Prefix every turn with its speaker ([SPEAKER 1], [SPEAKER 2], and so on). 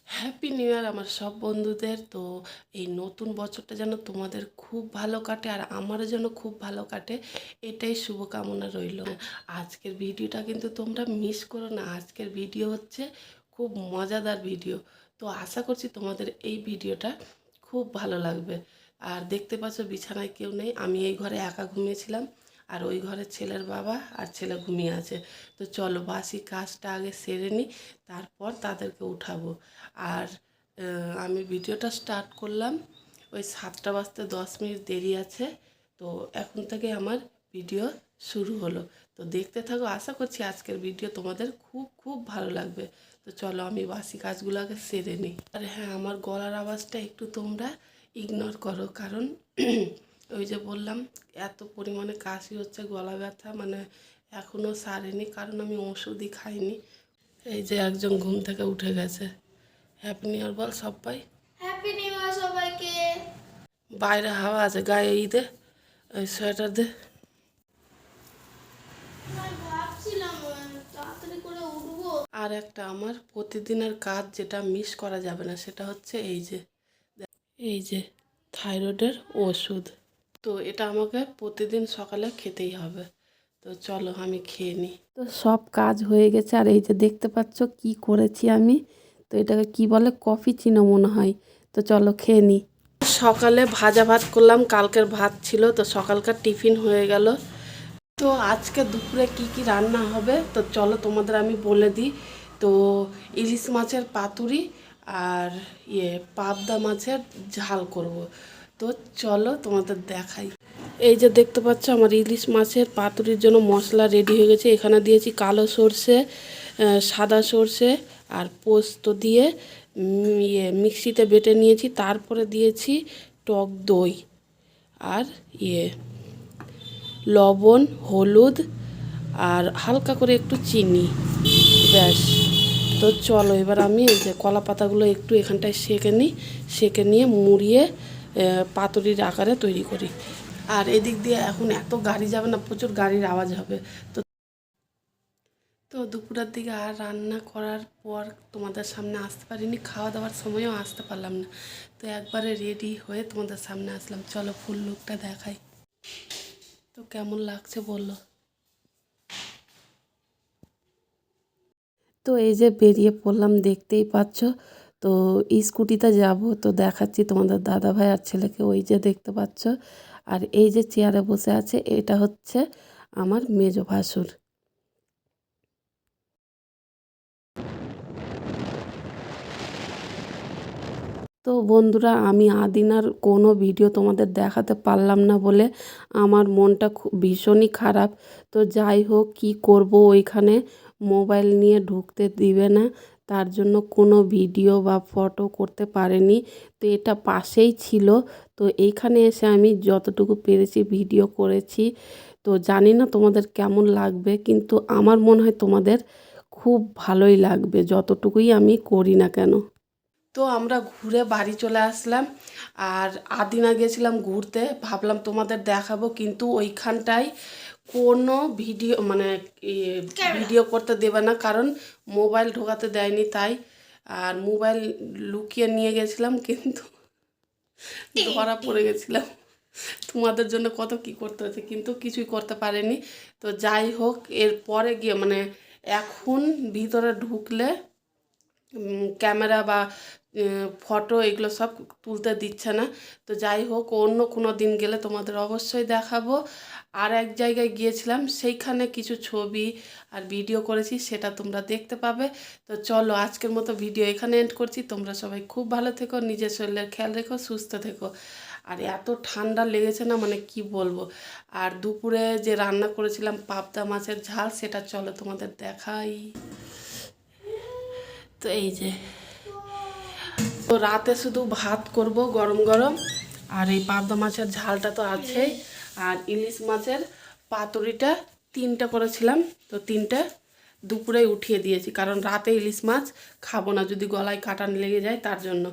[SPEAKER 1] Happy new year আমার সব বন্ধুদের। তো এই নতুন বছরটা যেন তোমাদের খুব ভালো কাটে আর আমারও যেন খুব ভালো কাটে, এটাই শুভকামনা রইল। আজকের ভিডিওটা কিন্তু তোমরা মিস করো না। আজকের ভিডিও হচ্ছে খুব মজাদার ভিডিও। তো আশা করছি তোমাদের এই ভিডিওটা খুব ভালো লাগবে। আর দেখতে পাচ্ছ বিছানায় কেউ নেই, আমি এই ঘরে একা ঘুমিয়েছিলাম আর ওই ঘরে ছেলের বাবা আর ছেলে ঘুমিয়ে আছে। তো চলো বাসি কাজটা আগে সেরে নিই, তারপর তাদেরকে উঠাবো। আর আমি ভিডিওটা স্টার্ট করলাম ওই 7টা বাজতে 10 মিনিট দেরি আছে। তো এখন থেকে আমার ভিডিও শুরু হলো। তো দেখতে থাকো, আশা করছি আজকের ভিডিও তোমাদের খুব খুব ভালো লাগবে। তো চলো আমি বাসি কাজগুলো আগে সেরে নিই। আর হ্যাঁ, আমার গলার আওয়াজটা একটু তোমরা ইগনোর করো, কারণ ওই যে বললাম এত পরিমাণে কাশি হচ্ছে, গলা ব্যথা মানে এখনও সারেনি, কারণ আমি ওষুধই খাইনি। এই যে একজন ঘুম থেকে উঠে গেছে। হ্যাপি নিউ ইয়ার বল সবাই।
[SPEAKER 2] হ্যাপি নিউ ইয়ার সবাইকে।
[SPEAKER 1] বাইরে হাওয়া আছে, গায়ে দে, ওই সোয়েটার দে।
[SPEAKER 2] আমি ভাবছিলাম তাড়াতাড়ি করে উঠবো।
[SPEAKER 1] আর একটা আমার প্রতিদিনের কাজ যেটা মিস করা যাবে না, সেটা হচ্ছে এই যে থাইরয়েডের ওষুধ। তো এটা আমাকে প্রতিদিন সকালে খেতেই হবে। তো চলো আমি খেয়ে নিই। তো সব কাজ হয়ে গেছে, আর এই যে দেখতে পাচ্ছ কি করেছি আমি। তো এটাকে কি বলে, কফি চিনো মনে হয়। তো চলো খেয়ে নিই। সকালে ভাজা ভাত করলাম, কালকের ভাত ছিল, তো সকালকার টিফিন হয়ে গেল। তো আজকে দুপুরে কি কি রান্না হবে তো চলো তোমাদের আমি বলে দিই। তো ইলিশ মাছের পাতুরি আর পাবদা মাছের ঝাল করব। তো চলো তোমাদের দেখাই। এই যে দেখতে পাচ্ছ আমার ইলিশ মাছের পাতুরির জন্য মশলা রেডি হয়ে গেছে। এখানে দিয়েছি কালো সর্ষে, সাদা সর্ষে আর পোস্ত দিয়ে মিক্সিতে বেটে নিয়েছি। তারপরে দিয়েছি টক দই আর লবণ, হলুদ আর হালকা করে একটু চিনি, ব্যাস। তো চলো এবার আমি এই যে কলা পাতাগুলো একটু এখানটায় সেঁকে নিই, সেঁকে নিয়ে মুড়িয়ে পাতুরির আকারে তৈরি করি। আর এদিক দিয়ে এখন এত গাড়ি যাবে না, প্রচুর গাড়ির আওয়াজ হবে। তো তো দুপুরের দিকে আর রান্না করার পর তোমাদের সামনে আসতে পারিনি, খাওয়া দাওয়ার সময়ও আসতে পারলাম না। তো একবারে রেডি হয়ে তোমাদের সামনে আসলাম। চলো ফুল লুকটা দেখাই। তো কেমন লাগছে বললো। তো এই যে বেরিয়ে পড়লাম, দেখতেই পাচ্ছ। তো স্কুটিতে যাব, তো দেখাচ্ছি তোমাদের দাদাভাই আর ছেলেকে, ওই যে দেখতে পাচ্ছ। আর এই যে চেয়ারে বসে আছে, এটা হচ্ছে আমার মেজো ভাসুর। তো বন্ধুরা, আমি আদিনার কোনো ভিডিও তোমাদের দেখাতে পারলাম না বলে আমার মনটা খুব ভীষণই খারাপ। তো যাই হোক, কী করব, ওইখানে মোবাইল নিয়ে ঢুকতে দিবে না, তার জন্য কোনো ভিডিও বা ফটো করতে পারেনি। তো এটা পাশেই ছিল, তো এইখানে এসে আমি যতটুকু পেরেছি ভিডিও করেছি। তো জানি না তোমাদের কেমন লাগবে, কিন্তু আমার মনে হয় তোমাদের খুব ভালোই লাগবে যতটুকুই আমি করি না কেন। তো আমরা ঘুরে বাড়ি চলে আসলাম। আর আদিনা গেছিলাম ঘুরতে, ভাবলাম তোমাদের দেখাবো, কিন্তু ওইখানটায় কোনো ভিডিও মানে ভিডিও করতে দেবে না, কারণ মোবাইল ঢোকাতে দেয়নি তাই। আর মোবাইল লুকিয়ে নিয়ে গেছিলাম, কিন্তু ধরা পড়ে গেছিলাম। তোমাদের জন্য কত কি করতে হয়েছে, কিন্তু কিছুই করতে পারেনি। তো যাই হোক, এর পরে গিয়ে মানে এখন ভিতরে ঢুকলে ক্যামেরা বা ফটো এগুলো সব তুলতে দিচ্ছে না। তো যাই হোক, অন্য কোনো দিন গেলে তোমাদের অবশ্যই দেখাবো। আর এক জায়গায় গিয়েছিলাম, সেইখানে কিছু ছবি আর ভিডিও করেছি, সেটা তোমরা দেখতে পাবে। তো চলো আজকের মতো ভিডিও এখানে এন্ড করছি। তোমরা সবাই খুব ভালো থেকো, নিজের শরীরের খেয়াল রেখো, সুস্থ থেকো। আর এত ঠান্ডা লেগেছে না, মানে কি বলবো। আর দুপুরে যে রান্না করেছিলাম পাবদা মাছের ঝাল, সেটা চলো তোমাদের দেখাই। তো এই যে, তো রাতে শুধু ভাত করব গরম গরম, আর এই পাবদা মাছের ঝালটা তো আছেই। আর ইলিশ মাছের পাতুরিটা 3টা করেছিলাম, তো 3টা দুপুরে উঠিয়ে দিয়েছি, কারণ রাতে ইলিশ মাছ খাবো না, যদি গলায় কাটা লেগে যায় তার জন্য।